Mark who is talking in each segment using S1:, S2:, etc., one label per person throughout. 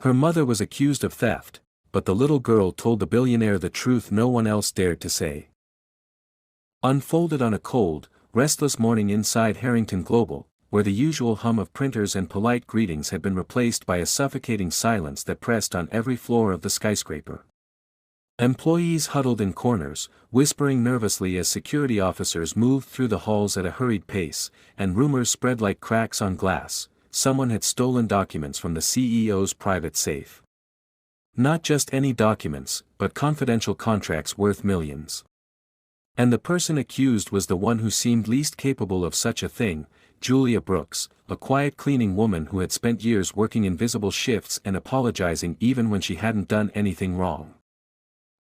S1: Her mother was accused of theft, but the little girl told the billionaire the truth no one else dared to say. Unfolded on a cold, restless morning inside Harrington Global, where the usual hum of printers and polite greetings had been replaced by a suffocating silence that pressed on every floor of the skyscraper. Employees huddled in corners, whispering nervously as security officers moved through the halls at a hurried pace, and rumors spread like cracks on glass. Someone had stolen documents from the CEO's private safe. Not just any documents, but confidential contracts worth millions. And the person accused was the one who seemed least capable of such a thing, Julia Brooks, a quiet cleaning woman who had spent years working invisible shifts and apologizing even when she hadn't done anything wrong.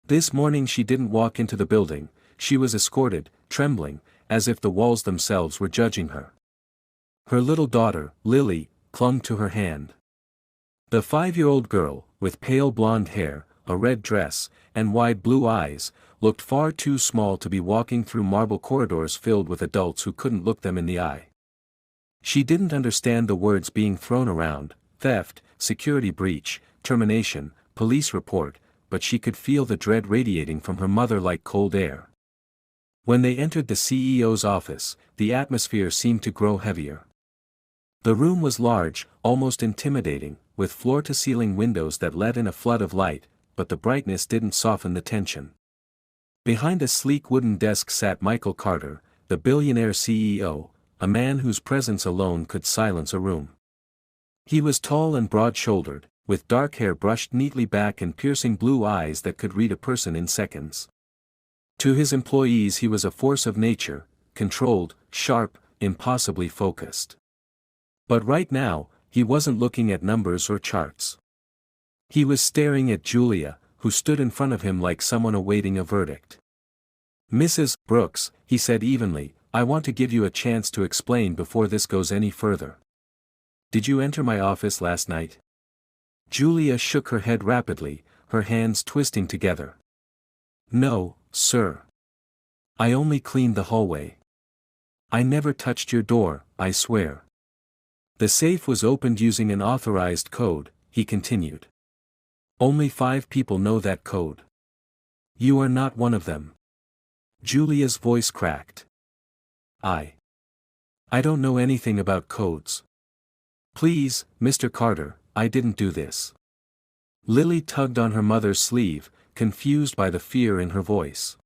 S1: This morning she didn't walk into the building, she was escorted, trembling, as if the walls themselves were judging her. Her little daughter, Lily, clung to her hand. The 5-year-old girl, with pale blonde hair, a red dress, and wide blue eyes, looked far too small to be walking through marble corridors filled with adults who couldn't look them in the eye. She didn't understand the words being thrown around: theft, security breach, termination, police report, but she could feel the dread radiating from her mother like cold air. When they entered the CEO's office, the atmosphere seemed to grow heavier. The room was large, almost intimidating, with floor-to-ceiling windows that let in a flood of light, but the brightness didn't soften the tension. Behind a sleek wooden desk sat Michael Carter, the billionaire CEO, a man whose presence alone could silence a room. He was tall and broad-shouldered, with dark hair brushed neatly back and piercing blue eyes that could read a person in seconds. To his employees he was a force of nature, controlled, sharp, impossibly focused. But right now, he wasn't looking at numbers or charts. He was staring at Julia, who stood in front of him like someone awaiting a verdict. "Mrs. Brooks," he said evenly, "I want to give you a chance to explain before this goes any further. Did you enter my office last night?" Julia shook her head rapidly, her hands twisting together. "No, sir. I only cleaned the hallway. I never touched your door, I swear." "The safe was opened using an authorized code," he continued. "Only 5 people know that code. You are not one of them." Julia's voice cracked. I don't know anything about codes. Please, Mr. Carter, I didn't do this." Lily tugged on her mother's sleeve, confused by the fear in her voice.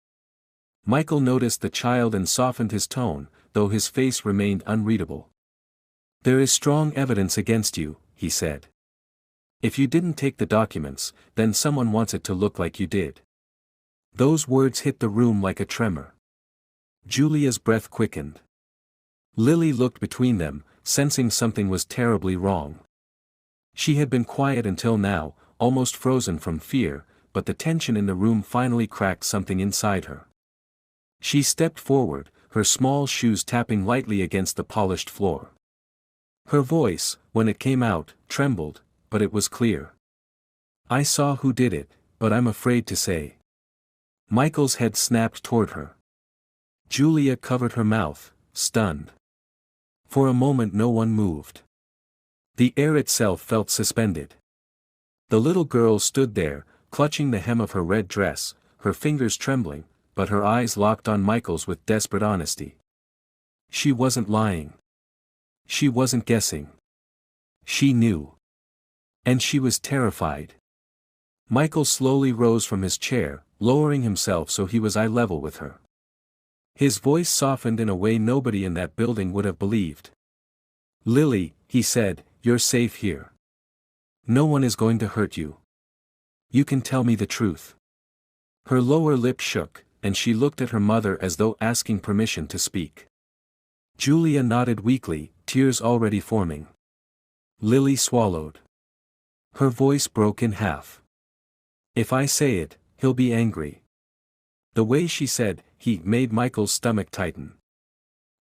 S1: Michael noticed the child and softened his tone, though his face remained unreadable. "There is strong evidence against you," he said. "If you didn't take the documents, then someone wants it to look like you did." Those words hit the room like a tremor. Julia's breath quickened. Lily looked between them, sensing something was terribly wrong. She had been quiet until now, almost frozen from fear, but the tension in the room finally cracked something inside her. She stepped forward, her small shoes tapping lightly against the polished floor. Her voice, when it came out, trembled, but it was clear. "I saw who did it, but I'm afraid to say." Michael's head snapped toward her. Julia covered her mouth, stunned. For a moment no one moved. The air itself felt suspended. The little girl stood there, clutching the hem of her red dress, her fingers trembling, but her eyes locked on Michael's with desperate honesty. She wasn't lying. She wasn't guessing. She knew. And she was terrified. Michael slowly rose from his chair, lowering himself so he was eye level with her. His voice softened in a way nobody in that building would have believed. "Lily," he said, "you're safe here. No one is going to hurt you. You can tell me the truth." Her lower lip shook, and she looked at her mother as though asking permission to speak. Julia nodded weakly, tears already forming. Lily swallowed. Her voice broke in half. "If I say it, he'll be angry." The way she said "he" made Michael's stomach tighten.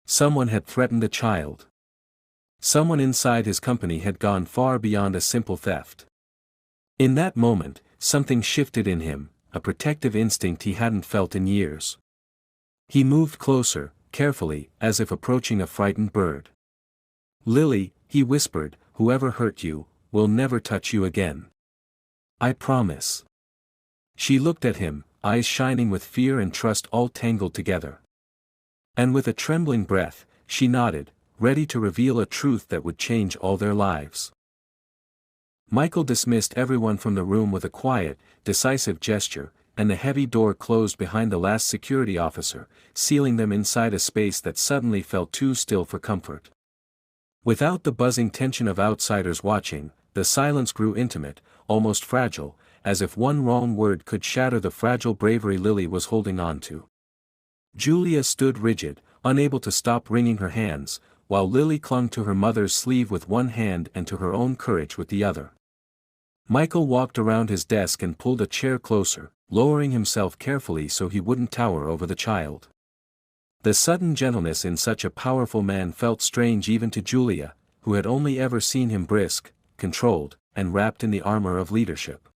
S1: Someone had threatened a child. Someone inside his company had gone far beyond a simple theft. In that moment, something shifted in him, a protective instinct he hadn't felt in years. He moved closer, carefully, as if approaching a frightened bird. "Lily," he whispered, "whoever hurt you, will never touch you again." I promise. She looked at him, eyes shining with fear and trust all tangled together. And with a trembling breath, she nodded, ready to reveal a truth that would change all their lives. Michael dismissed everyone from the room with a quiet, decisive gesture, and the heavy door closed behind the last security officer, sealing them inside a space that suddenly felt too still for comfort. Without the buzzing tension of outsiders watching, the silence grew intimate, almost fragile, as if one wrong word could shatter the fragile bravery Lily was holding on to. Julia stood rigid, unable to stop wringing her hands, while Lily clung to her mother's sleeve with one hand and to her own courage with the other. Michael walked around his desk and pulled a chair closer, lowering himself carefully so he wouldn't tower over the child. The sudden gentleness in such a powerful man felt strange even to Julia, who had only ever seen him brisk, controlled, and wrapped in the armor of leadership.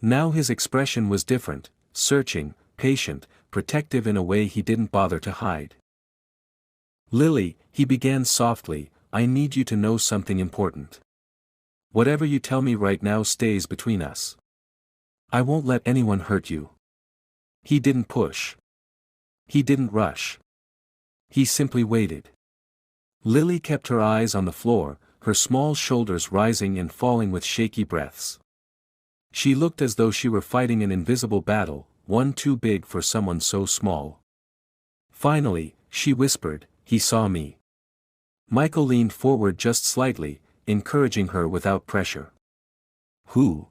S1: Now his expression was different, searching, patient, protective in a way he didn't bother to hide. "Lily," he began softly, "I need you to know something important. Whatever you tell me right now stays between us. I won't let anyone hurt you." He didn't push. He didn't rush. He simply waited. Lily kept her eyes on the floor, her small shoulders rising and falling with shaky breaths. She looked as though she were fighting an invisible battle, one too big for someone so small. Finally, she whispered, "He saw me." Michael leaned forward just slightly, encouraging her without pressure. "Who?"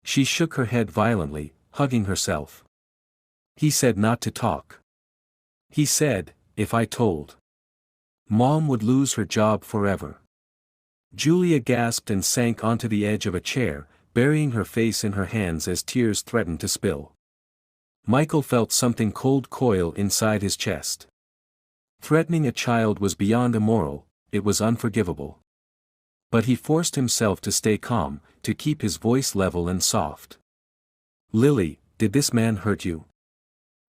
S1: She shook her head violently, hugging herself. "He said not to talk. He said, if I told, Mom would lose her job forever." Julia gasped and sank onto the edge of a chair, burying her face in her hands as tears threatened to spill. Michael felt something cold coil inside his chest. Threatening a child was beyond immoral, it was unforgivable. But he forced himself to stay calm, to keep his voice level and soft. "Lily, did this man hurt you?"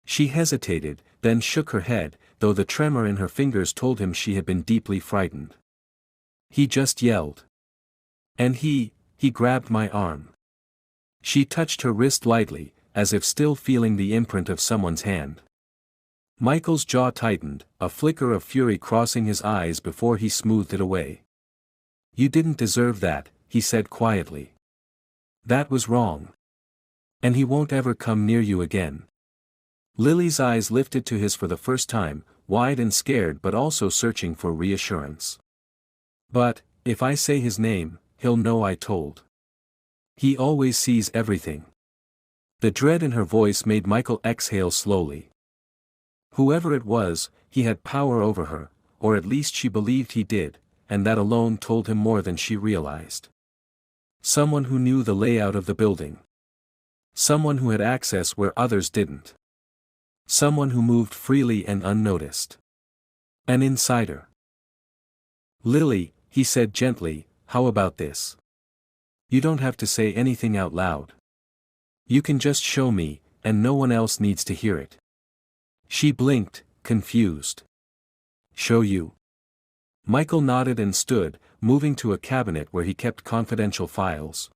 S1: She hesitated, then shook her head, though the tremor in her fingers told him she had been deeply frightened. "He just yelled. And he grabbed my arm." She touched her wrist lightly, as if still feeling the imprint of someone's hand. Michael's jaw tightened, a flicker of fury crossing his eyes before he smoothed it away. "You didn't deserve that," he said quietly. "That was wrong. And he won't ever come near you again." Lily's eyes lifted to his for the first time, wide and scared but also searching for reassurance. "But, if I say his name, he'll know I told. He always sees everything." The dread in her voice made Michael exhale slowly. Whoever it was, he had power over her, or at least she believed he did, and that alone told him more than she realized. Someone who knew the layout of the building. Someone who had access where others didn't. Someone who moved freely and unnoticed. An insider. "Lily," he said gently, "how about this? You don't have to say anything out loud. You can just show me, and no one else needs to hear it." She blinked, confused. "Show you?" Michael nodded and stood, moving to a cabinet where he kept confidential files.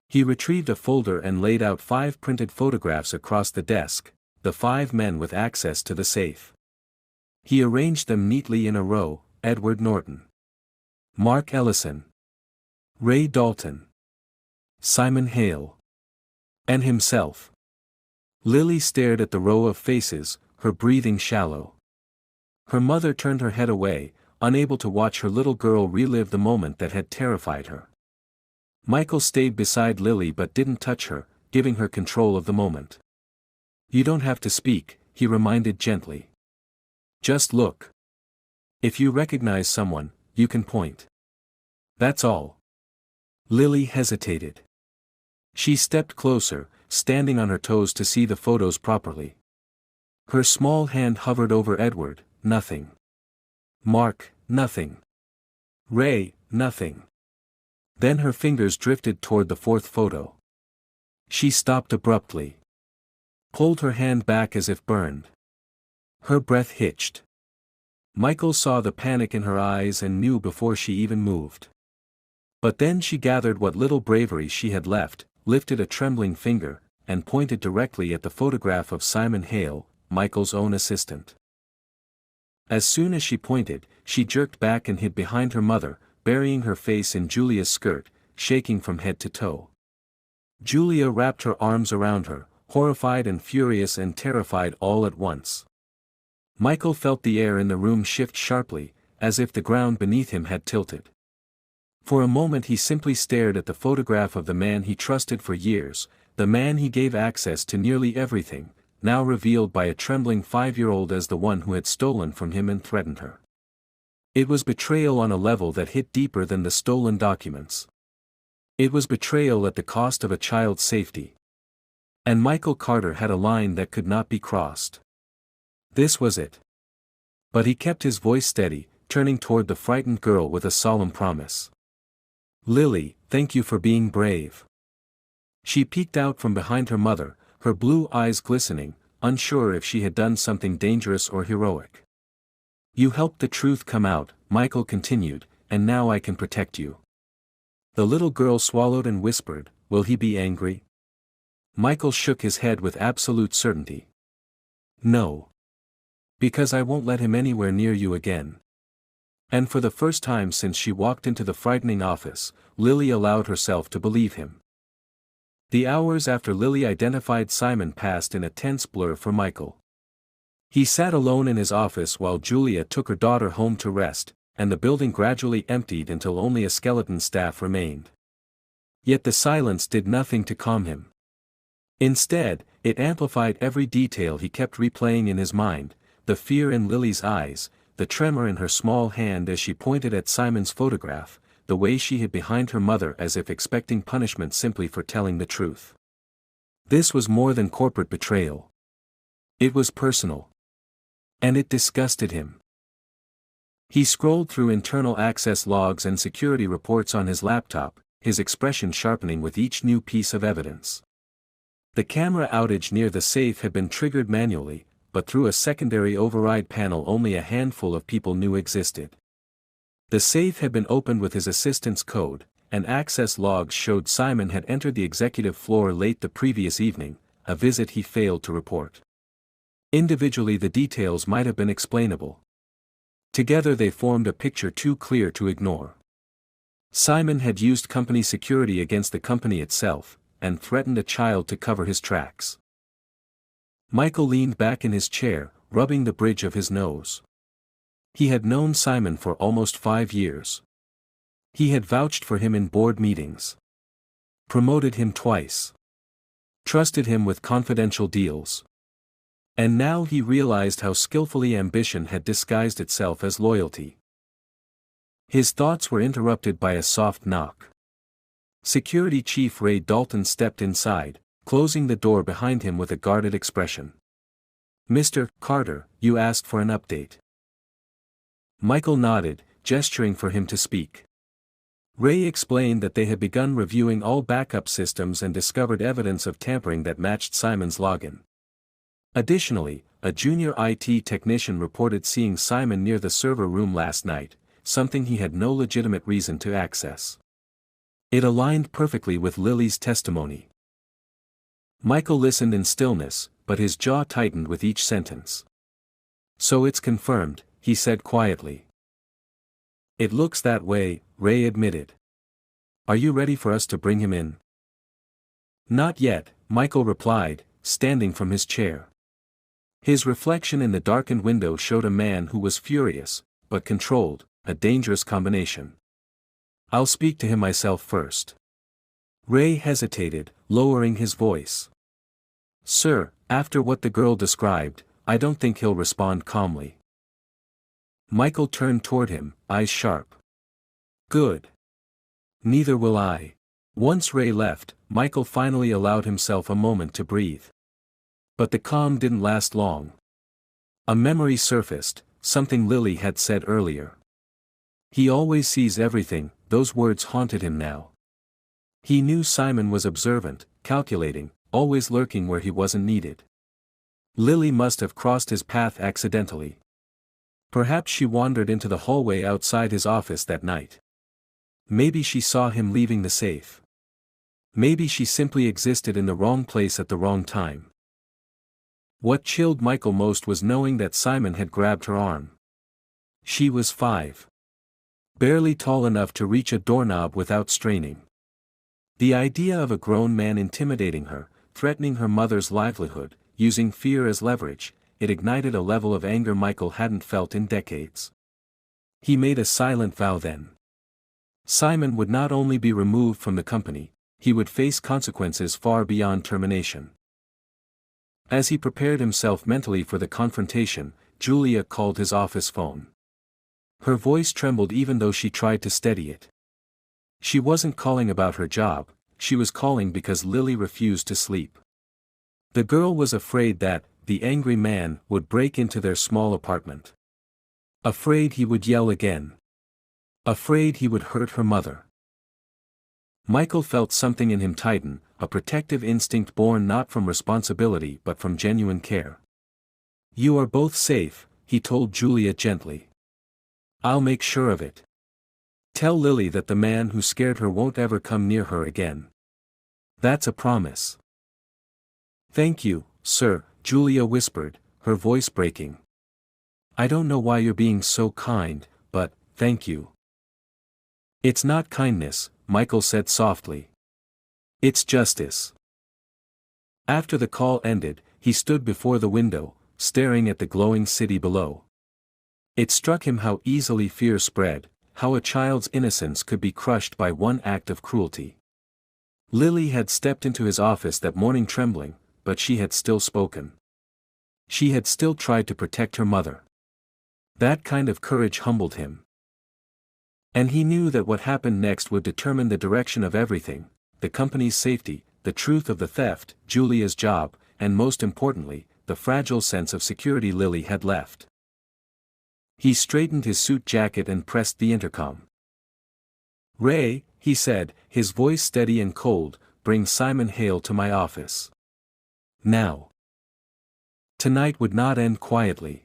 S1: He retrieved a folder and laid out 5 printed photographs across the desk, the 5 men with access to the safe. He arranged them neatly in a row: Edward Norton, Mark Ellison, Ray Dalton, Simon Hale, and himself. Lily stared at the row of faces, her breathing shallow. Her mother turned her head away, unable to watch her little girl relive the moment that had terrified her. Michael stayed beside Lily but didn't touch her, giving her control of the moment. "You don't have to speak," he reminded gently. "Just look. If you recognize someone, you can point. That's all." Lily hesitated. She stepped closer, standing on her toes to see the photos properly. Her small hand hovered over Edward. Nothing. Mark, nothing. Ray, nothing. Then her fingers drifted toward the 4th photo. She stopped abruptly. Pulled her hand back as if burned. Her breath hitched. Michael saw the panic in her eyes and knew before she even moved. But then she gathered what little bravery she had left, lifted a trembling finger, and pointed directly at the photograph of Simon Hale, Michael's own assistant. As soon as she pointed, she jerked back and hid behind her mother, burying her face in Julia's skirt, shaking from head to toe. Julia wrapped her arms around her, horrified and furious and terrified all at once. Michael felt the air in the room shift sharply, as if the ground beneath him had tilted. For a moment he simply stared at the photograph of the man he trusted for years, the man he gave access to nearly everything, now revealed by a trembling 5-year-old as the one who had stolen from him and threatened her. It was betrayal on a level that hit deeper than the stolen documents. It was betrayal at the cost of a child's safety. And Michael Carter had a line that could not be crossed. This was it. But he kept his voice steady, turning toward the frightened girl with a solemn promise. "Lily, thank you for being brave." She peeked out from behind her mother, her blue eyes glistening, unsure if she had done something dangerous or heroic. "You helped the truth come out," Michael continued, "and now I can protect you." The little girl swallowed and whispered, "Will he be angry?" Michael shook his head with absolute certainty. "No. Because I won't let him anywhere near you again." And for the first time since she walked into the frightening office, Lily allowed herself to believe him. The hours after Lily identified Simon passed in a tense blur for Michael. He sat alone in his office while Julia took her daughter home to rest, and the building gradually emptied until only a skeleton staff remained. Yet the silence did nothing to calm him. Instead, it amplified every detail he kept replaying in his mind: the fear in Lily's eyes, the tremor in her small hand as she pointed at Simon's photograph, the way she hid behind her mother as if expecting punishment simply for telling the truth. This was more than corporate betrayal. It was personal. And it disgusted him. He scrolled through internal access logs and security reports on his laptop, his expression sharpening with each new piece of evidence. The camera outage near the safe had been triggered manually, but through a secondary override panel only a handful of people knew existed. The safe had been opened with his assistant's code, and access logs showed Simon had entered the executive floor late the previous evening, a visit he failed to report. Individually the details might have been explainable. Together they formed a picture too clear to ignore. Simon had used company security against the company itself, and threatened a child to cover his tracks. Michael leaned back in his chair, rubbing the bridge of his nose. He had known Simon for almost 5 years. He had vouched for him in board meetings. Promoted him twice. Trusted him with confidential deals. And now he realized how skillfully ambition had disguised itself as loyalty. His thoughts were interrupted by a soft knock. Security Chief Ray Dalton stepped inside, closing the door behind him with a guarded expression. "Mr. Carter, you asked for an update." Michael nodded, gesturing for him to speak. Ray explained that they had begun reviewing all backup systems and discovered evidence of tampering that matched Simon's login. Additionally, a junior IT technician reported seeing Simon near the server room last night, something he had no legitimate reason to access. It aligned perfectly with Lily's testimony. Michael listened in stillness, but his jaw tightened with each sentence. "So it's confirmed," he said quietly. "It looks that way," Ray admitted. "Are you ready for us to bring him in?" "Not yet," Michael replied, standing from his chair. His reflection in the darkened window showed a man who was furious, but controlled, a dangerous combination. "I'll speak to him myself first." Ray hesitated, lowering his voice. "Sir, after what the girl described, I don't think he'll respond calmly." Michael turned toward him, eyes sharp. "Good. Neither will I." Once Ray left, Michael finally allowed himself a moment to breathe. But the calm didn't last long. A memory surfaced, something Lily had said earlier. "He always sees everything," those words haunted him now. He knew Simon was observant, calculating, always lurking where he wasn't needed. Lily must have crossed his path accidentally. Perhaps she wandered into the hallway outside his office that night. Maybe she saw him leaving the safe. Maybe she simply existed in the wrong place at the wrong time. What chilled Michael most was knowing that Simon had grabbed her arm. She was 5. Barely tall enough to reach a doorknob without straining. The idea of a grown man intimidating her, threatening her mother's livelihood, using fear as leverage, it ignited a level of anger Michael hadn't felt in decades. He made a silent vow then. Simon would not only be removed from the company, he would face consequences far beyond termination. As he prepared himself mentally for the confrontation, Julia called his office phone. Her voice trembled even though she tried to steady it. She wasn't calling about her job, she was calling because Lily refused to sleep. The girl was afraid that, the angry man, would break into their small apartment. Afraid he would yell again. Afraid he would hurt her mother. Michael felt something in him tighten, a protective instinct born not from responsibility but from genuine care. "You are both safe," he told Julia gently. "I'll make sure of it. Tell Lily that the man who scared her won't ever come near her again. That's a promise." "Thank you, sir," Julia whispered, her voice breaking. "I don't know why you're being so kind, but, thank you." "It's not kindness," Michael said softly. "It's justice." After the call ended, he stood before the window, staring at the glowing city below. It struck him how easily fear spread, how a child's innocence could be crushed by one act of cruelty. Lily had stepped into his office that morning trembling, but she had still spoken. She had still tried to protect her mother. That kind of courage humbled him. And he knew that what happened next would determine the direction of everything: the company's safety, the truth of the theft, Julia's job, and most importantly, the fragile sense of security Lily had left. He straightened his suit jacket and pressed the intercom. "Ray," he said, his voice steady and cold, "bring Simon Hale to my office. Now." Tonight would not end quietly.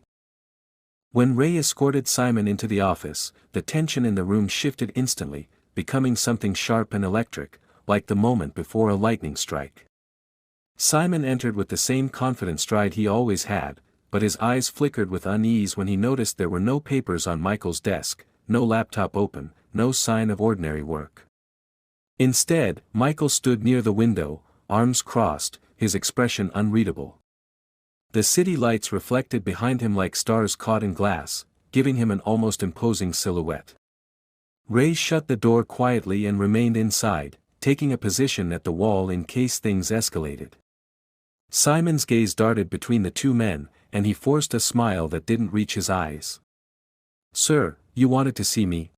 S1: When Ray escorted Simon into the office, the tension in the room shifted instantly, becoming something sharp and electric, like the moment before a lightning strike. Simon entered with the same confident stride he always had, but his eyes flickered with unease when he noticed there were no papers on Michael's desk, no laptop open, no sign of ordinary work. Instead, Michael stood near the window, arms crossed, his expression unreadable. The city lights reflected behind him like stars caught in glass, giving him an almost imposing silhouette. Ray shut the door quietly and remained inside, taking a position at the wall in case things escalated. Simon's gaze darted between the two men, and he forced a smile that didn't reach his eyes. "Sir, you wanted to see me?"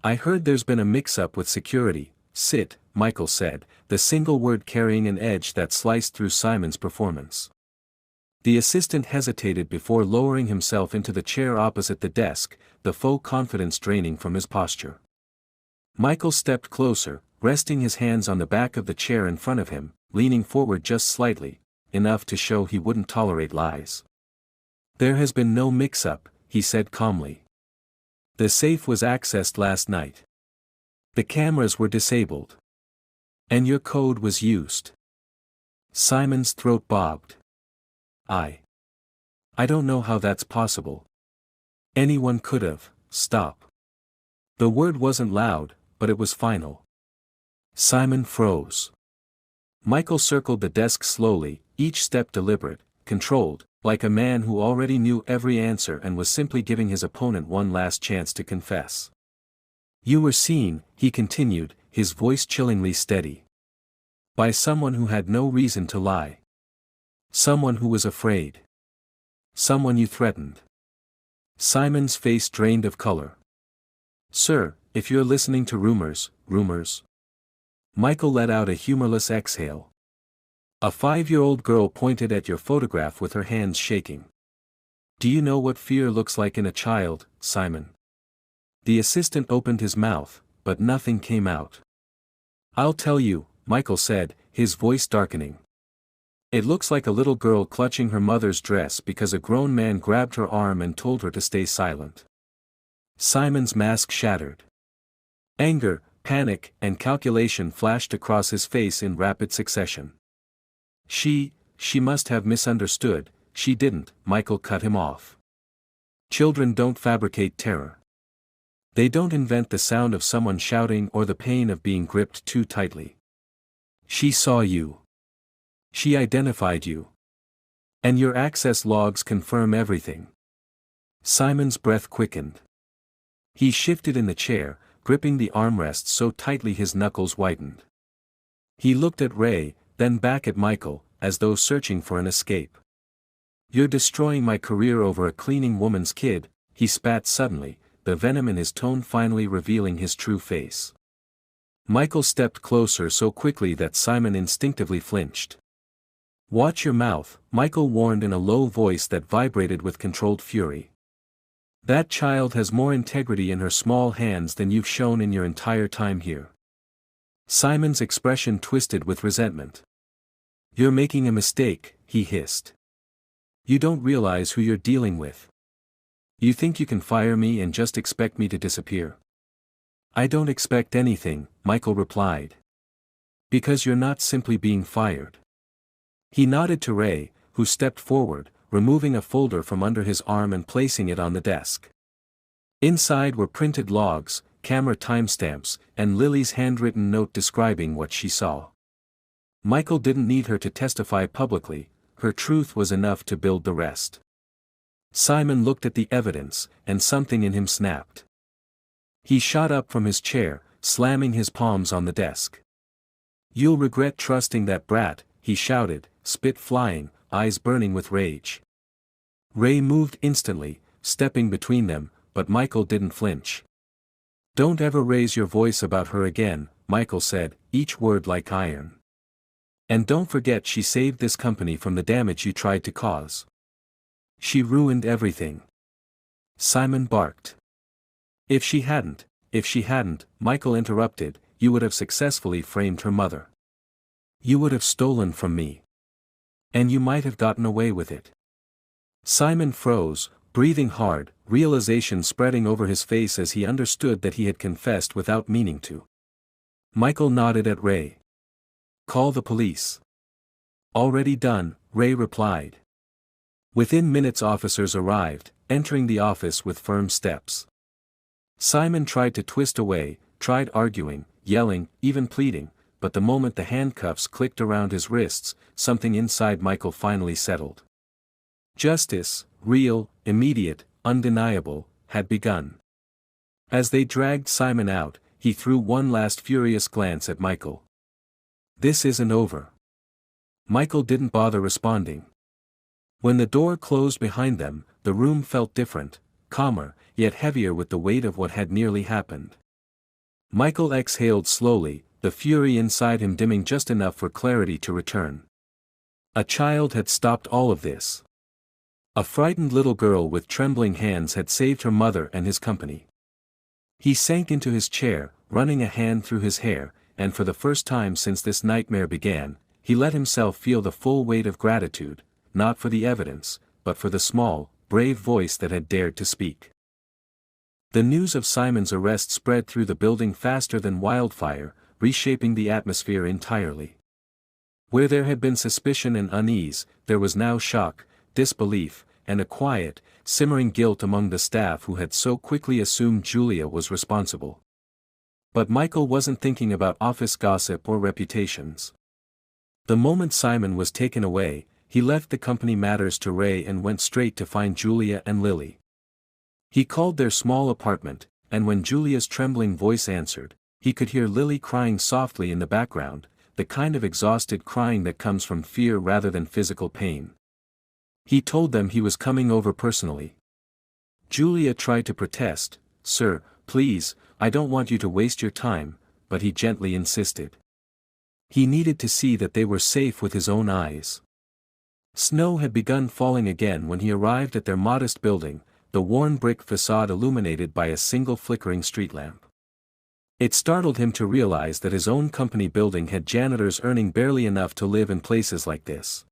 S1: "I heard there's been a mix-up with security." "Sit," Michael said, the single word carrying an edge that sliced through Simon's performance. The assistant hesitated before lowering himself into the chair opposite the desk, the faux confidence draining from his posture. Michael stepped closer, resting his hands on the back of the chair in front of him, leaning forward just slightly, enough to show he wouldn't tolerate lies. "There has been no mix-up," he said calmly. "The safe was accessed last night. The cameras were disabled. And your code was used." Simon's throat bobbed. I don't know how that's possible. Anyone could have." "Stop." The word wasn't loud, but it was final. Simon froze. Michael circled the desk slowly, each step deliberate, controlled, like a man who already knew every answer and was simply giving his opponent one last chance to confess. "You were seen," he continued, his voice chillingly steady. "By someone who had no reason to lie. Someone who was afraid. Someone you threatened." Simon's face drained of color. "Sir, if you're listening to rumors." Michael let out a humorless exhale. "A 5-year-old girl pointed at your photograph with her hands shaking. Do you know what fear looks like in a child, Simon?" The assistant opened his mouth, but nothing came out. "I'll tell you," Michael said, his voice darkening. "It looks like a little girl clutching her mother's dress because a grown man grabbed her arm and told her to stay silent." Simon's mask shattered. Anger, panic, and calculation flashed across his face in rapid succession. She must have misunderstood. She didn't, Michael cut him off. Children don't fabricate terror. They don't invent the sound of someone shouting or the pain of being gripped too tightly. She saw you. She identified you. And your access logs confirm everything. Simon's breath quickened. He shifted in the chair, gripping the armrest so tightly his knuckles whitened. He looked at Ray, then back at Michael, as though searching for an escape. You're destroying my career over a cleaning woman's kid, he spat suddenly, the venom in his tone finally revealing his true face. Michael stepped closer so quickly that Simon instinctively flinched. Watch your mouth, Michael warned in a low voice that vibrated with controlled fury. That child has more integrity in her small hands than you've shown in your entire time here. Simon's expression twisted with resentment. You're making a mistake, he hissed. You don't realize who you're dealing with. You think you can fire me and just expect me to disappear? I don't expect anything, Michael replied. Because you're not simply being fired. He nodded to Ray, who stepped forward, removing a folder from under his arm and placing it on the desk. Inside were printed logs, camera timestamps, and Lily's handwritten note describing what she saw. Michael didn't need her to testify publicly, her truth was enough to build the rest. Simon looked at the evidence, and something in him snapped. He shot up from his chair, slamming his palms on the desk. You'll regret trusting that brat, he shouted, spit flying, eyes burning with rage. Ray moved instantly, stepping between them, but Michael didn't flinch. Don't ever raise your voice about her again, Michael said, each word like iron. And don't forget she saved this company from the damage you tried to cause. She ruined everything. Simon barked. If she hadn't, Michael interrupted, you would have successfully framed her mother. You would have stolen from me. And you might have gotten away with it. Simon froze, breathing hard, realization spreading over his face as he understood that he had confessed without meaning to. Michael nodded at Ray. Call the police. Already done, Ray replied. Within minutes officers arrived, entering the office with firm steps. Simon tried to twist away, tried arguing, yelling, even pleading, but the moment the handcuffs clicked around his wrists, something inside Michael finally settled. Justice, real, immediate, undeniable, had begun. As they dragged Simon out, he threw one last furious glance at Michael. This isn't over. Michael didn't bother responding. When the door closed behind them, the room felt different, calmer, yet heavier with the weight of what had nearly happened. Michael exhaled slowly, the fury inside him dimming just enough for clarity to return. A child had stopped all of this. A frightened little girl with trembling hands had saved her mother and his company. He sank into his chair, running a hand through his hair, and for the first time since this nightmare began, he let himself feel the full weight of gratitude, not for the evidence, but for the small, brave voice that had dared to speak. The news of Simon's arrest spread through the building faster than wildfire, reshaping the atmosphere entirely. Where there had been suspicion and unease, there was now shock, disbelief, and a quiet, simmering guilt among the staff who had so quickly assumed Julia was responsible. But Michael wasn't thinking about office gossip or reputations. The moment Simon was taken away, he left the company matters to Ray and went straight to find Julia and Lily. He called their small apartment, and when Julia's trembling voice answered, he could hear Lily crying softly in the background, the kind of exhausted crying that comes from fear rather than physical pain. He told them he was coming over personally. Julia tried to protest, "Sir, please, I don't want you to waste your time," but he gently insisted. He needed to see that they were safe with his own eyes. Snow had begun falling again when he arrived at their modest building, the worn brick facade illuminated by a single flickering street lamp. It startled him to realize that his own company building had janitors earning barely enough to live in places like this.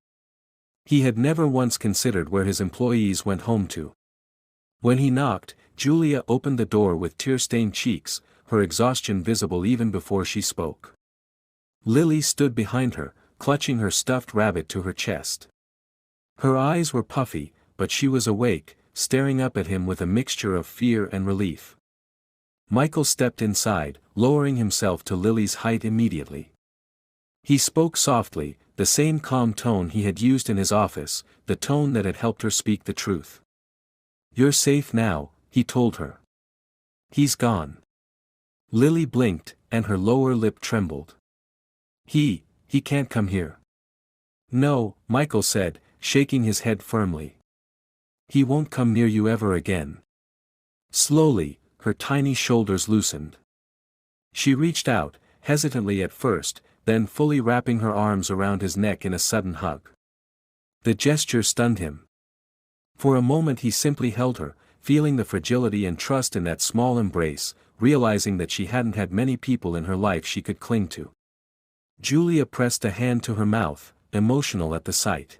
S1: He had never once considered where his employees went home to. When he knocked, Julia opened the door with tear-stained cheeks, her exhaustion visible even before she spoke. Lily stood behind her, clutching her stuffed rabbit to her chest. Her eyes were puffy, but she was awake, staring up at him with a mixture of fear and relief. Michael stepped inside, lowering himself to Lily's height immediately. He spoke softly, the same calm tone he had used in his office, the tone that had helped her speak the truth. "You're safe now," he told her. "He's gone." Lily blinked, and her lower lip trembled. He can't come here." "No," Michael said, shaking his head firmly. "He won't come near you ever again." Slowly, her tiny shoulders loosened. She reached out, hesitantly at first, then fully wrapping her arms around his neck in a sudden hug. The gesture stunned him. For a moment he simply held her, feeling the fragility and trust in that small embrace, realizing that she hadn't had many people in her life she could cling to. Julia pressed a hand to her mouth, emotional at the sight.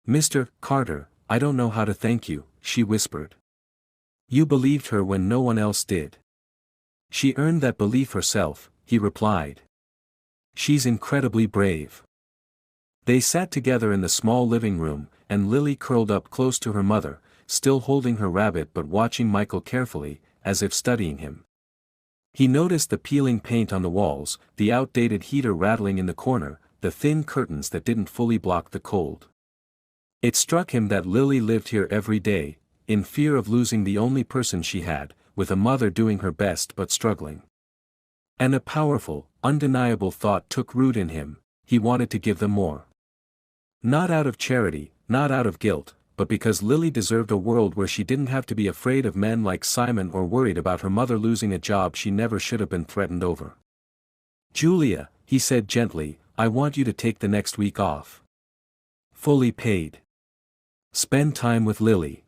S1: "Mr. Carter, I don't know how to thank you," she whispered. "You believed her when no one else did." "She earned that belief herself," he replied. "She's incredibly brave." They sat together in the small living room, and Lily curled up close to her mother, still holding her rabbit but watching Michael carefully, as if studying him. He noticed the peeling paint on the walls, the outdated heater rattling in the corner, the thin curtains that didn't fully block the cold. It struck him that Lily lived here every day, in fear of losing the only person she had, with a mother doing her best but struggling. And a powerful, undeniable thought took root in him: he wanted to give them more. Not out of charity, not out of guilt, but because Lily deserved a world where she didn't have to be afraid of men like Simon or worried about her mother losing a job she never should have been threatened over. "Julia," he said gently, "I want you to take the next week off. Fully paid. Spend time with Lily.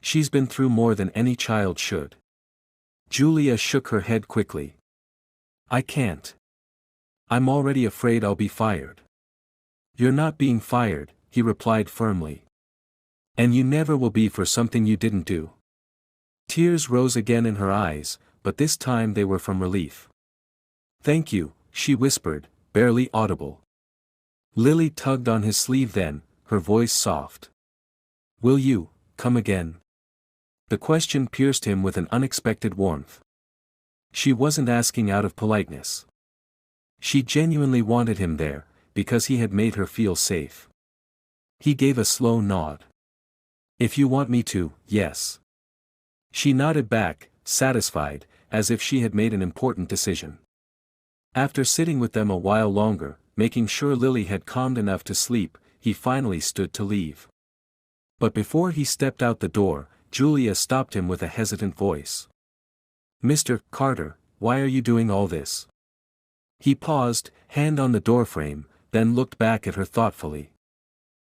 S1: She's been through more than any child should." Julia shook her head quickly. "I can't. I'm already afraid I'll be fired." "You're not being fired," he replied firmly. "And you never will be for something you didn't do." Tears rose again in her eyes, but this time they were from relief. "Thank you," she whispered, barely audible. Lily tugged on his sleeve then, her voice soft. "Will you come again?" The question pierced him with an unexpected warmth. She wasn't asking out of politeness. She genuinely wanted him there, because he had made her feel safe. He gave a slow nod. "If you want me to, yes." She nodded back, satisfied, as if she had made an important decision. After sitting with them a while longer, making sure Lily had calmed enough to sleep, he finally stood to leave. But before he stepped out the door, Julia stopped him with a hesitant voice. "Mr. Carter, why are you doing all this?" He paused, hand on the doorframe, then looked back at her thoughtfully.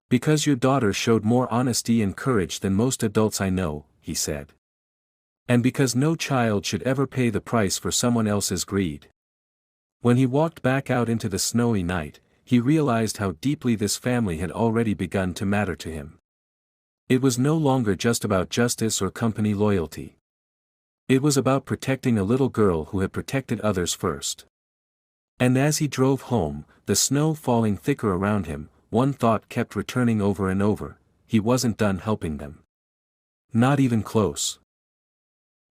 S1: "Because your daughter showed more honesty and courage than most adults I know," he said. "And because no child should ever pay the price for someone else's greed." When he walked back out into the snowy night, he realized how deeply this family had already begun to matter to him. It was no longer just about justice or company loyalty. It was about protecting a little girl who had protected others first. And as he drove home, the snow falling thicker around him, one thought kept returning over and over: he wasn't done helping them. Not even close.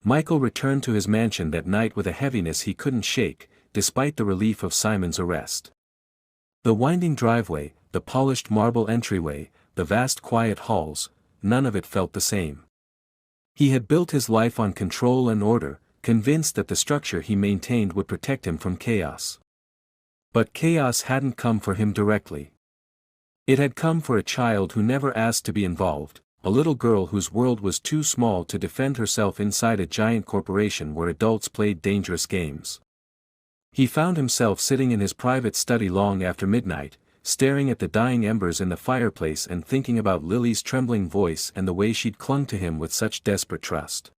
S1: Michael returned to his mansion that night with a heaviness he couldn't shake, despite the relief of Simon's arrest. The winding driveway, the polished marble entryway, the vast quiet halls, none of it felt the same. He had built his life on control and order, convinced that the structure he maintained would protect him from chaos. But chaos hadn't come for him directly. It had come for a child who never asked to be involved, a little girl whose world was too small to defend herself inside a giant corporation where adults played dangerous games. He found himself sitting in his private study long after midnight, staring at the dying embers in the fireplace and thinking about Lily's trembling voice and the way she'd clung to him with such desperate trust.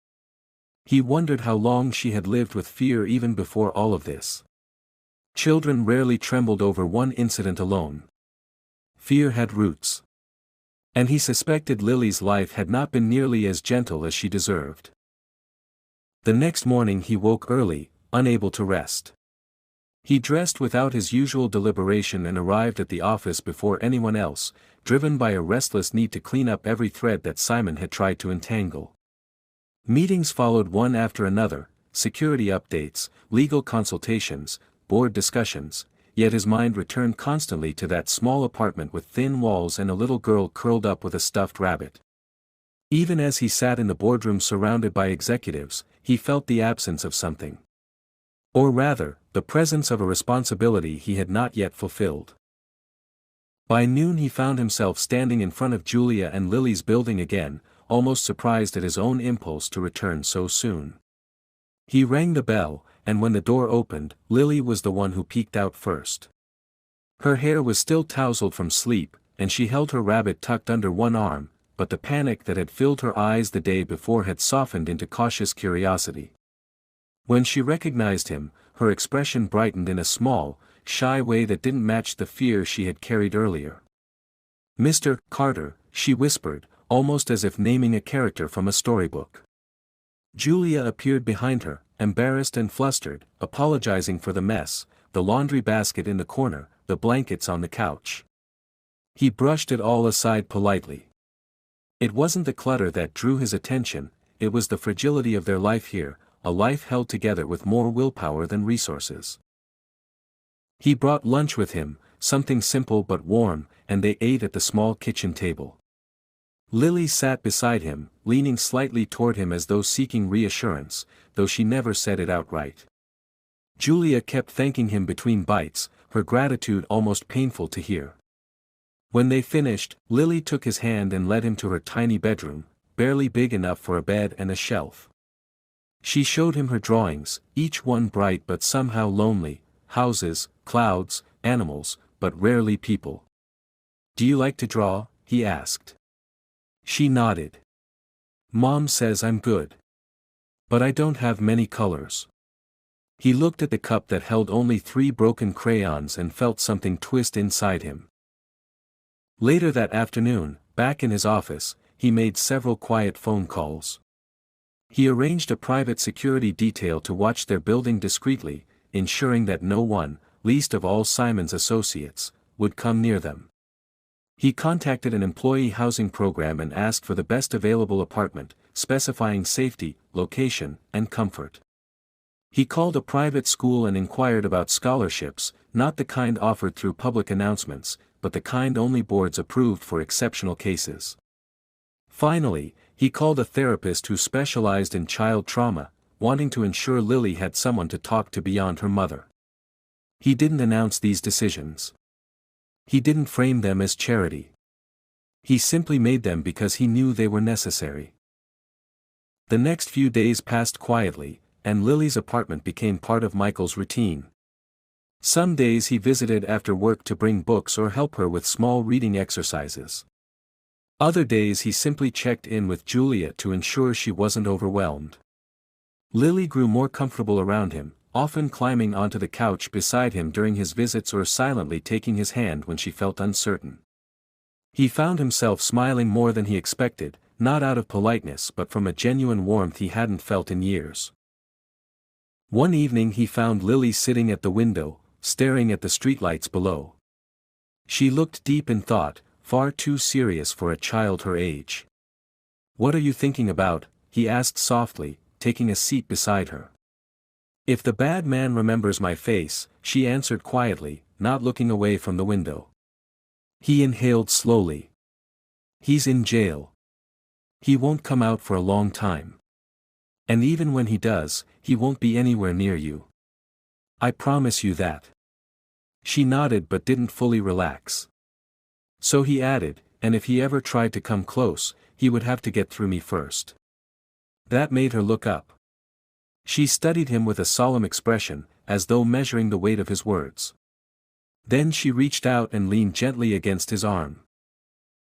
S1: He wondered how long she had lived with fear even before all of this. Children rarely trembled over one incident alone. Fear had roots. And he suspected Lily's life had not been nearly as gentle as she deserved. The next morning he woke early, unable to rest. He dressed without his usual deliberation and arrived at the office before anyone else, driven by a restless need to clean up every thread that Simon had tried to entangle. Meetings followed one after another, security updates, legal consultations, board discussions, yet his mind returned constantly to that small apartment with thin walls and a little girl curled up with a stuffed rabbit. Even as he sat in the boardroom surrounded by executives, he felt the absence of something. Or rather, the presence of a responsibility he had not yet fulfilled. By noon he found himself standing in front of Julia and Lily's building again, almost surprised at his own impulse to return so soon. He rang the bell, and when the door opened, Lily was the one who peeked out first. Her hair was still tousled from sleep, and she held her rabbit tucked under one arm, but the panic that had filled her eyes the day before had softened into cautious curiosity. When she recognized him, her expression brightened in a small, shy way that didn't match the fear she had carried earlier. "Mr. Carter," she whispered, almost as if naming a character from a storybook. Julia appeared behind her, embarrassed and flustered, apologizing for the mess, the laundry basket in the corner, the blankets on the couch. He brushed it all aside politely. It wasn't the clutter that drew his attention, it was the fragility of their life here, a life held together with more willpower than resources. He brought lunch with him, something simple but warm, and they ate at the small kitchen table. Lily sat beside him, leaning slightly toward him as though seeking reassurance, though she never said it outright. Julia kept thanking him between bites, her gratitude almost painful to hear. When they finished, Lily took his hand and led him to her tiny bedroom, barely big enough for a bed and a shelf. She showed him her drawings, each one bright but somehow lonely, houses, clouds, animals, but rarely people. "Do you like to draw?" he asked. She nodded. "Mom says I'm good. But I don't have many colors." He looked at the cup that held only 3 broken crayons and felt something twist inside him. Later that afternoon, back in his office, he made several quiet phone calls. He arranged a private security detail to watch their building discreetly, ensuring that no one, least of all Simon's associates, would come near them. He contacted an employee housing program and asked for the best available apartment, specifying safety, location, and comfort. He called a private school and inquired about scholarships, not the kind offered through public announcements, but the kind only boards approved for exceptional cases. Finally, he called a therapist who specialized in child trauma, wanting to ensure Lily had someone to talk to beyond her mother. He didn't announce these decisions. He didn't frame them as charity. He simply made them because he knew they were necessary. The next few days passed quietly, and Lily's apartment became part of Michael's routine. Some days he visited after work to bring books or help her with small reading exercises. Other days he simply checked in with Julia to ensure she wasn't overwhelmed. Lily grew more comfortable around him, often climbing onto the couch beside him during his visits or silently taking his hand when she felt uncertain. He found himself smiling more than he expected, not out of politeness but from a genuine warmth he hadn't felt in years. One evening he found Lily sitting at the window, staring at the streetlights below. She looked deep in thought, far too serious for a child her age. "What are you thinking about?" he asked softly, taking a seat beside her. "If the bad man remembers my face," she answered quietly, not looking away from the window. He inhaled slowly. "He's in jail. He won't come out for a long time. And even when he does, he won't be anywhere near you. I promise you that." She nodded but didn't fully relax. So he added, "And if he ever tried to come close, he would have to get through me first." That made her look up. She studied him with a solemn expression, as though measuring the weight of his words. Then she reached out and leaned gently against his arm.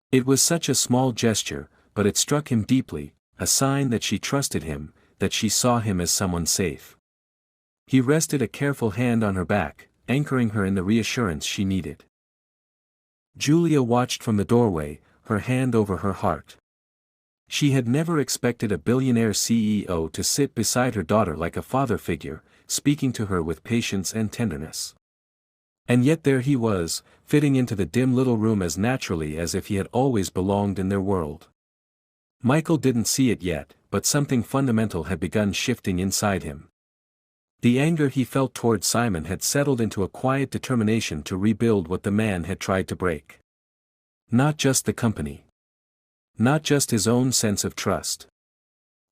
S1: It was such a small gesture, but it struck him deeply, a sign that she trusted him, that she saw him as someone safe. He rested a careful hand on her back, anchoring her in the reassurance she needed. Julia watched from the doorway, her hand over her heart. She had never expected a billionaire CEO to sit beside her daughter like a father figure, speaking to her with patience and tenderness. And yet there he was, fitting into the dim little room as naturally as if he had always belonged in their world. Michael didn't see it yet, but something fundamental had begun shifting inside him. The anger he felt toward Simon had settled into a quiet determination to rebuild what the man had tried to break. Not just the company. Not just his own sense of trust.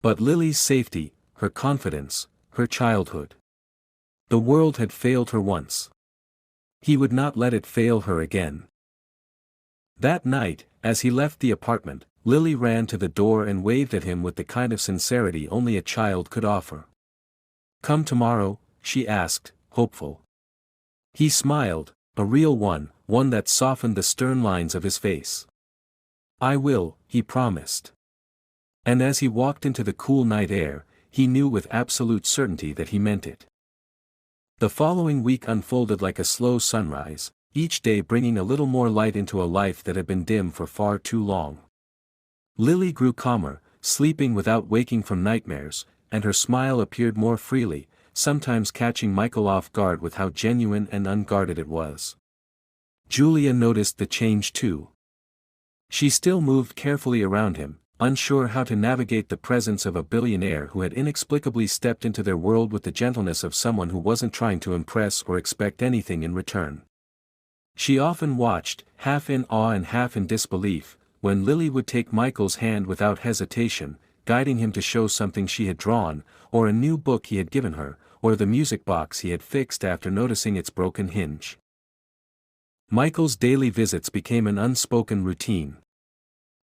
S1: But Lily's safety, her confidence, her childhood. The world had failed her once. He would not let it fail her again. That night, as he left the apartment, Lily ran to the door and waved at him with the kind of sincerity only a child could offer. "Come tomorrow?" she asked, hopeful. He smiled, a real one that softened the stern lines of his face. "I will," he promised. And as he walked into the cool night air, he knew with absolute certainty that he meant it. The following week unfolded like a slow sunrise, each day bringing a little more light into a life that had been dim for far too long. Lily grew calmer, sleeping without waking from nightmares, and her smile appeared more freely, sometimes catching Michael off guard with how genuine and unguarded it was. Julia noticed the change too. She still moved carefully around him, unsure how to navigate the presence of a billionaire who had inexplicably stepped into their world with the gentleness of someone who wasn't trying to impress or expect anything in return. She often watched, half in awe and half in disbelief, when Lily would take Michael's hand without hesitation, guiding him to show something she had drawn, or a new book he had given her, or the music box he had fixed after noticing its broken hinge. Michael's daily visits became an unspoken routine.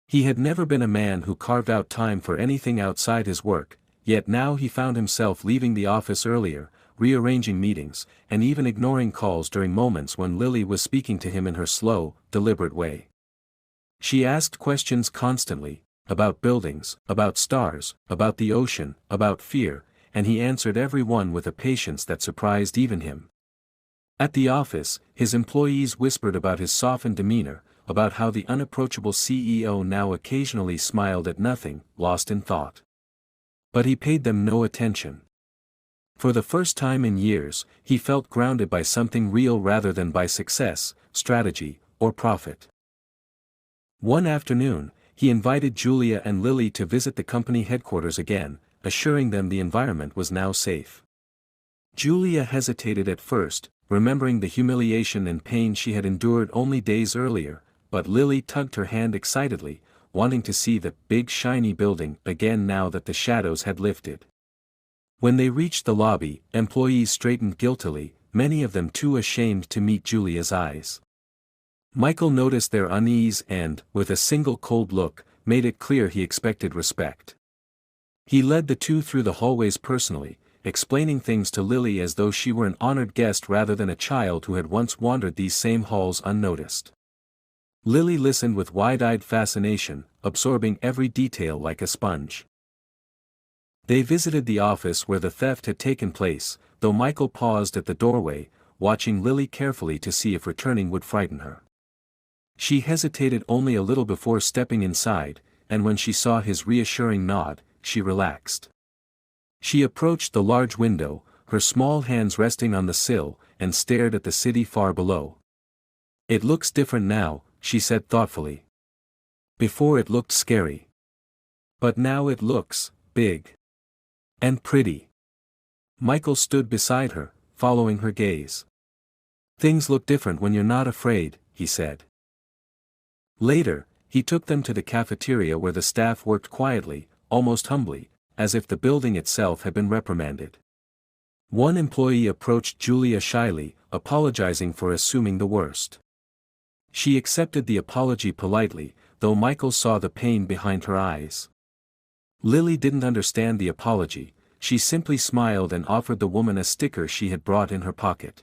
S1: He had never been a man who carved out time for anything outside his work, yet now he found himself leaving the office earlier, rearranging meetings, and even ignoring calls during moments when Lily was speaking to him in her slow, deliberate way. She asked questions constantly, about buildings, about stars, about the ocean, about fear, and he answered every one with a patience that surprised even him. At the office, his employees whispered about his softened demeanor, about how the unapproachable CEO now occasionally smiled at nothing, lost in thought. But he paid them no attention. For the first time in years, he felt grounded by something real rather than by success, strategy, or profit. One afternoon, he invited Julia and Lily to visit the company headquarters again, assuring them the environment was now safe. Julia hesitated at first, remembering the humiliation and pain she had endured only days earlier, but Lily tugged her hand excitedly, wanting to see the big shiny building again now that the shadows had lifted. When they reached the lobby, employees straightened guiltily, many of them too ashamed to meet Julia's eyes. Michael noticed their unease and, with a single cold look, made it clear he expected respect. He led the two through the hallways personally, explaining things to Lily as though she were an honored guest rather than a child who had once wandered these same halls unnoticed. Lily listened with wide-eyed fascination, absorbing every detail like a sponge. They visited the office where the theft had taken place, though Michael paused at the doorway, watching Lily carefully to see if returning would frighten her. She hesitated only a little before stepping inside, and when she saw his reassuring nod, she relaxed. She approached the large window, her small hands resting on the sill, and stared at the city far below. "It looks different now," she said thoughtfully. "Before it looked scary. But now it looks big. And pretty." Michael stood beside her, following her gaze. "Things look different when you're not afraid," he said. Later, he took them to the cafeteria where the staff worked quietly, almost humbly, as if the building itself had been reprimanded. One employee approached Julia shyly, apologizing for assuming the worst. She accepted the apology politely, though Michael saw the pain behind her eyes. Lily didn't understand the apology, she simply smiled and offered the woman a sticker she had brought in her pocket.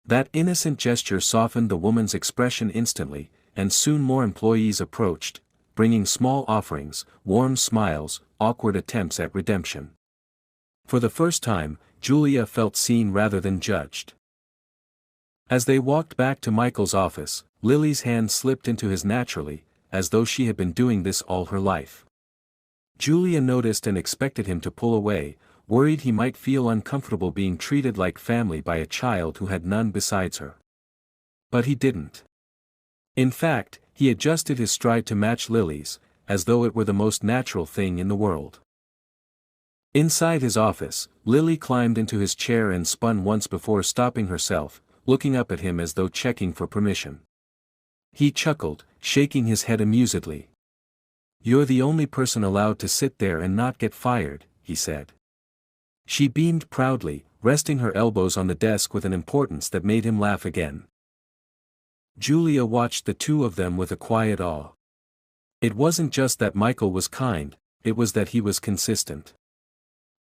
S1: That innocent gesture softened the woman's expression instantly, and soon more employees approached, bringing small offerings, warm smiles, awkward attempts at redemption. For the first time, Julia felt seen rather than judged. As they walked back to Michael's office, Lily's hand slipped into his naturally, as though she had been doing this all her life. Julia noticed and expected him to pull away, worried he might feel uncomfortable being treated like family by a child who had none besides her. But he didn't. In fact, he adjusted his stride to match Lily's, as though it were the most natural thing in the world. Inside his office, Lily climbed into his chair and spun once before stopping herself, looking up at him as though checking for permission. He chuckled, shaking his head amusedly. "You're the only person allowed to sit there and not get fired," he said. She beamed proudly, resting her elbows on the desk with an importance that made him laugh again. Julia watched the two of them with a quiet awe. It wasn't just that Michael was kind, it was that he was consistent.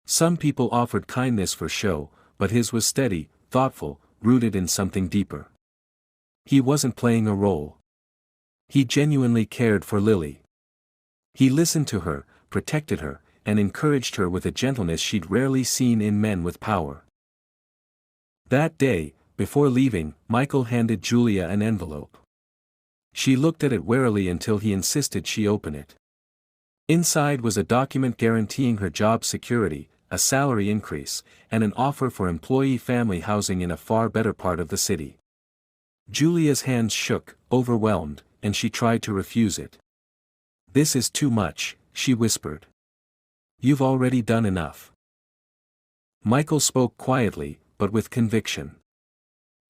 S1: Some people offered kindness for show, but his was steady, thoughtful, rooted in something deeper. He wasn't playing a role. He genuinely cared for Lily. He listened to her, protected her, and encouraged her with a gentleness she'd rarely seen in men with power. That day, before leaving, Michael handed Julia an envelope. She looked at it warily until he insisted she open it. Inside was a document guaranteeing her job security, a salary increase, and an offer for employee family housing in a far better part of the city. Julia's hands shook, overwhelmed, and she tried to refuse it. "This is too much," she whispered. "You've already done enough." Michael spoke quietly, but with conviction.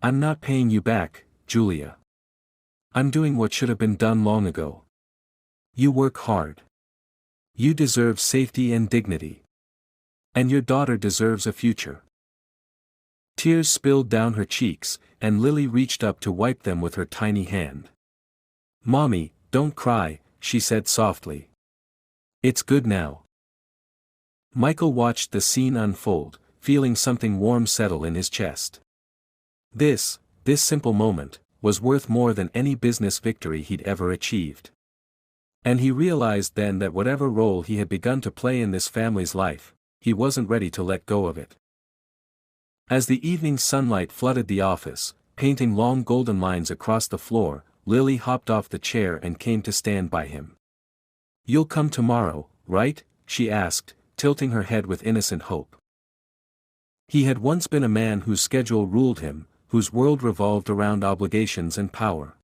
S1: "I'm not paying you back, Julia. I'm doing what should have been done long ago. You work hard. You deserve safety and dignity. And your daughter deserves a future." Tears spilled down her cheeks, and Lily reached up to wipe them with her tiny hand. "Mommy, don't cry," she said softly. "It's good now." Michael watched the scene unfold, feeling something warm settle in his chest. This simple moment, was worth more than any business victory he'd ever achieved. And he realized then that whatever role he had begun to play in this family's life, he wasn't ready to let go of it. As the evening sunlight flooded the office, painting long golden lines across the floor, Lily hopped off the chair and came to stand by him. "You'll come tomorrow, right?" she asked, tilting her head with innocent hope. He had once been a man whose schedule ruled him, whose world revolved around obligations and power.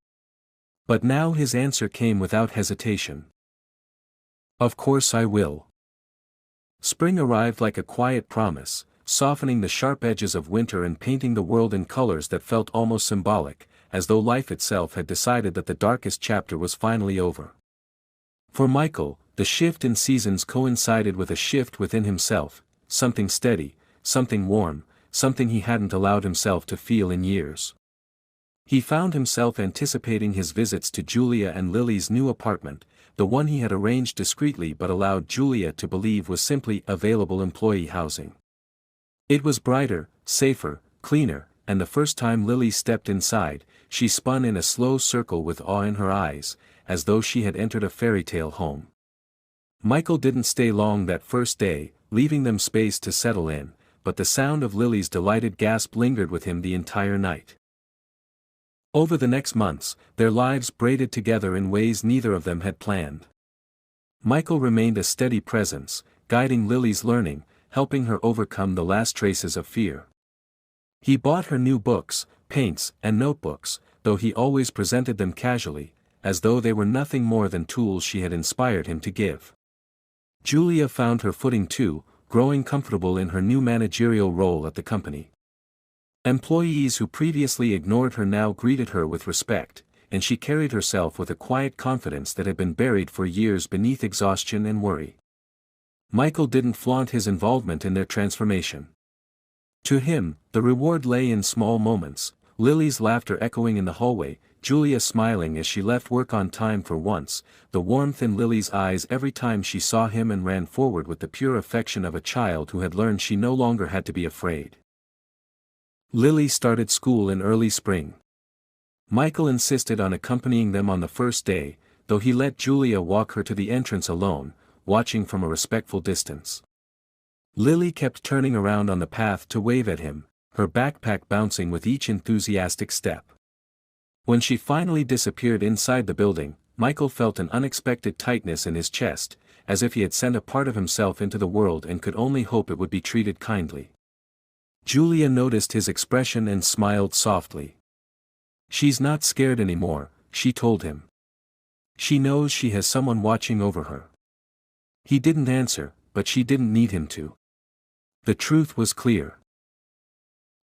S1: But now his answer came without hesitation. "Of course I will." Spring arrived like a quiet promise, softening the sharp edges of winter and painting the world in colors that felt almost symbolic, as though life itself had decided that the darkest chapter was finally over. For Michael, the shift in seasons coincided with a shift within himself, something steady, something warm, something he hadn't allowed himself to feel in years. He found himself anticipating his visits to Julia and Lily's new apartment, the one he had arranged discreetly but allowed Julia to believe was simply available employee housing. It was brighter, safer, cleaner, and the first time Lily stepped inside, she spun in a slow circle with awe in her eyes, as though she had entered a fairy tale home. Michael didn't stay long that first day, leaving them space to settle in, but the sound of Lily's delighted gasp lingered with him the entire night. Over the next months, their lives braided together in ways neither of them had planned. Michael remained a steady presence, guiding Lily's learning, helping her overcome the last traces of fear. He bought her new books, paints, and notebooks, though he always presented them casually, as though they were nothing more than tools she had inspired him to give. Julia found her footing too, growing comfortable in her new managerial role at the company. Employees who previously ignored her now greeted her with respect, and she carried herself with a quiet confidence that had been buried for years beneath exhaustion and worry. Michael didn't flaunt his involvement in their transformation. To him, the reward lay in small moments, Lily's laughter echoing in the hallway, Julia smiling as she left work on time for once, the warmth in Lily's eyes every time she saw him and ran forward with the pure affection of a child who had learned she no longer had to be afraid. Lily started school in early spring. Michael insisted on accompanying them on the first day, though he let Julia walk her to the entrance alone, watching from a respectful distance. Lily kept turning around on the path to wave at him, her backpack bouncing with each enthusiastic step. When she finally disappeared inside the building, Michael felt an unexpected tightness in his chest, as if he had sent a part of himself into the world and could only hope it would be treated kindly. Julia noticed his expression and smiled softly. "She's not scared anymore," she told him. "She knows she has someone watching over her." He didn't answer, but she didn't need him to. The truth was clear.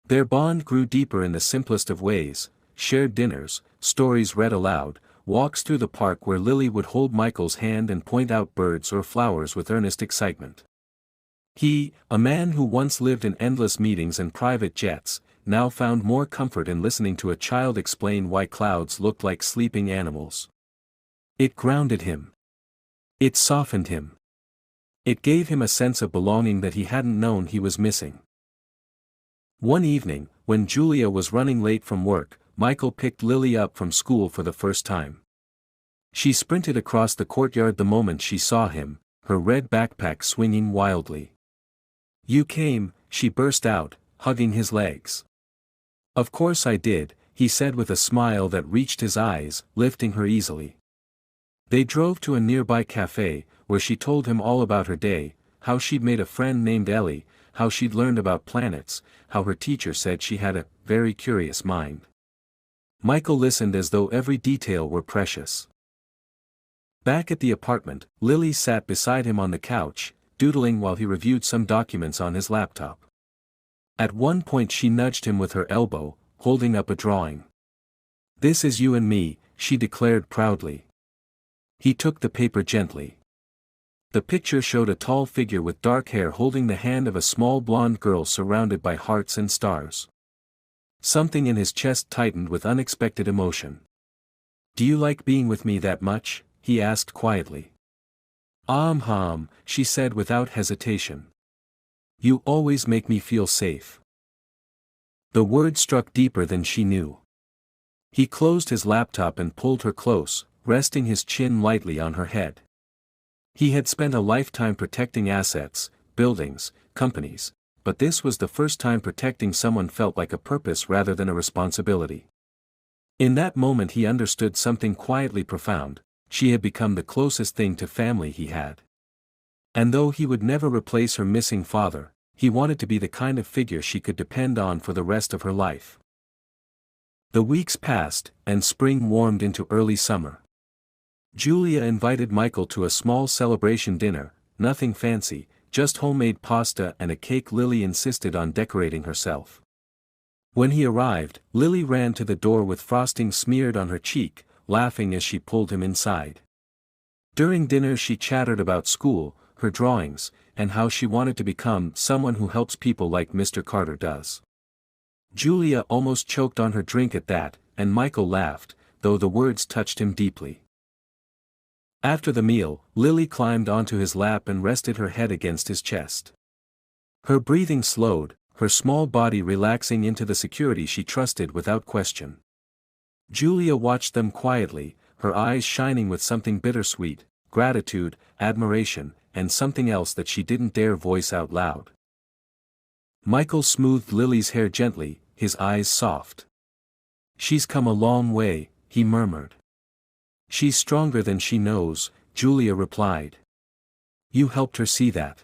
S1: Their bond grew deeper in the simplest of ways: shared dinners, stories read aloud, walks through the park where Lily would hold Michael's hand and point out birds or flowers with earnest excitement. He, a man who once lived in endless meetings and private jets, now found more comfort in listening to a child explain why clouds looked like sleeping animals. It grounded him. It softened him. It gave him a sense of belonging that he hadn't known he was missing. One evening, when Julia was running late from work, Michael picked Lily up from school for the first time. She sprinted across the courtyard the moment she saw him, her red backpack swinging wildly. "You came," she burst out, hugging his legs. "Of course I did," he said with a smile that reached his eyes, lifting her easily. They drove to a nearby cafe, where she told him all about her day, how she'd made a friend named Ellie, how she'd learned about planets, how her teacher said she had a very curious mind. Michael listened as though every detail were precious. Back at the apartment, Lily sat beside him on the couch, doodling while he reviewed some documents on his laptop. At one point she nudged him with her elbow, holding up a drawing. "This is you and me," she declared proudly. He took the paper gently. The picture showed a tall figure with dark hair holding the hand of a small blonde girl surrounded by hearts and stars. Something in his chest tightened with unexpected emotion. "Do you like being with me that much?" he asked quietly. She said without hesitation. "You always make me feel safe." The word struck deeper than she knew. He closed his laptop and pulled her close, resting his chin lightly on her head. He had spent a lifetime protecting assets, buildings, companies, but this was the first time protecting someone felt like a purpose rather than a responsibility. In that moment he understood something quietly profound: she had become the closest thing to family he had. And though he would never replace her missing father, he wanted to be the kind of figure she could depend on for the rest of her life. The weeks passed, and spring warmed into early summer. Julia invited Michael to a small celebration dinner, nothing fancy, just homemade pasta and a cake Lily insisted on decorating herself. When he arrived, Lily ran to the door with frosting smeared on her cheek, laughing as she pulled him inside. During dinner she chattered about school, her drawings, and how she wanted to become someone who helps people like Mr. Carter does. Julia almost choked on her drink at that, and Michael laughed, though the words touched him deeply. After the meal, Lily climbed onto his lap and rested her head against his chest. Her breathing slowed, her small body relaxing into the security she trusted without question. Julia watched them quietly, her eyes shining with something bittersweet: gratitude, admiration, and something else that she didn't dare voice out loud. Michael smoothed Lily's hair gently, his eyes soft. "She's come a long way," he murmured. "She's stronger than she knows," Julia replied. "You helped her see that."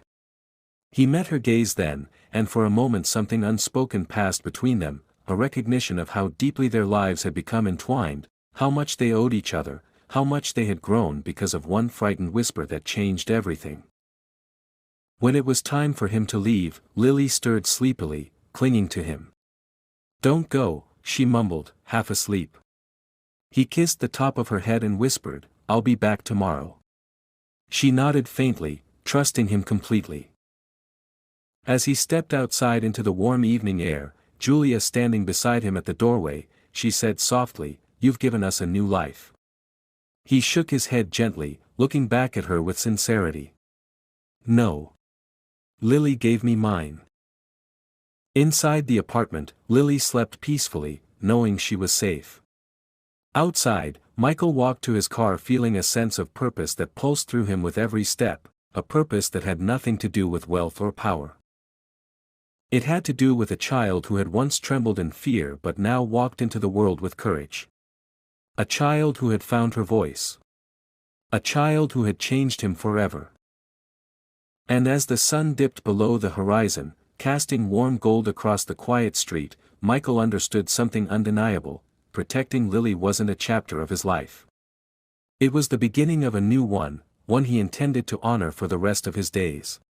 S1: He met her gaze then, and for a moment something unspoken passed between them, a recognition of how deeply their lives had become entwined, how much they owed each other, how much they had grown because of one frightened whisper that changed everything. When it was time for him to leave, Lily stirred sleepily, clinging to him. "Don't go," she mumbled, half asleep. He kissed the top of her head and whispered, "I'll be back tomorrow." She nodded faintly, trusting him completely. As he stepped outside into the warm evening air, Julia standing beside him at the doorway, she said softly, "You've given us a new life." He shook his head gently, looking back at her with sincerity. "No. Lily gave me mine." Inside the apartment, Lily slept peacefully, knowing she was safe. Outside, Michael walked to his car feeling a sense of purpose that pulsed through him with every step, a purpose that had nothing to do with wealth or power. It had to do with a child who had once trembled in fear but now walked into the world with courage. A child who had found her voice. A child who had changed him forever. And as the sun dipped below the horizon, casting warm gold across the quiet street, Michael understood something undeniable: protecting Lily wasn't a chapter of his life. It was the beginning of a new one he intended to honor for the rest of his days.